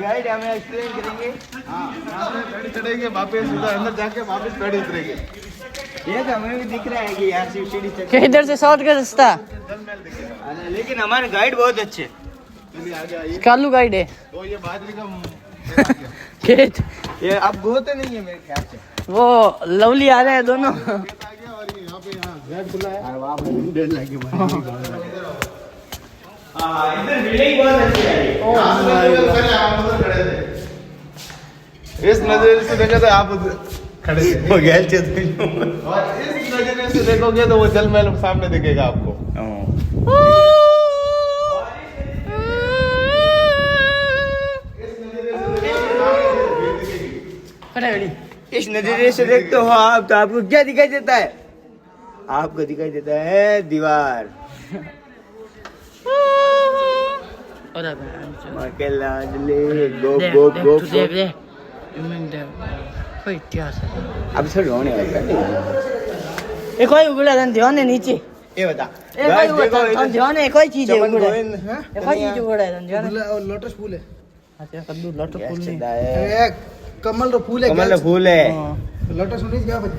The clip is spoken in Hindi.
गाइड हमें एक्सप्लेन करेंगे। हाँ, यहाँ से गाड़ी चढ़ेंगे, वापस उधर अंदर जाके वापस गाड़ी उतरेंगे। ये तो हमें भी दिख रहा है कि यहाँ से सीढ़ी चढ़ कि इधर से शॉर्ट का रास्ता। लेकिन हमारे गाइड बहुत अच्छे। चलिए आगे आइए। कालू गाइड है। तो ये बाजरी का खेत ये अब गोते नहीं है मेरे ख्याल से। वो लवली आ रहे हैं दोनों। खेत आ गया और ये यहाँ पे यहाँ गेट खुला है। डेढ़ लाख की इधर बिल्डिंग बहुत अच्छी है। इस नजर से देखा तो आप उधर खड़े थे। वो गैल थे और इस नजर से देखोगे तो वो जल महल सामने दिखेगा आपको। इस नजरिए से देखते हो आप तो आपको क्या दिखाई देता है? आपको दिखाई देता है दीवार। अब सर होने वाला ये कोई उगड़ा ध्यान है नीचे। ये बता ये कोई उगड़ा ध्यान है कोई चीज है चमन उगड़ा गोविंद, ये कोई चीज उगड़ा है ध्यान है। और लोटस फूल है। अच्छा कद्दू लट फूल नहीं है एक कमल रो फूल है। कमल का फूल है। लोटस फूल क्या बता?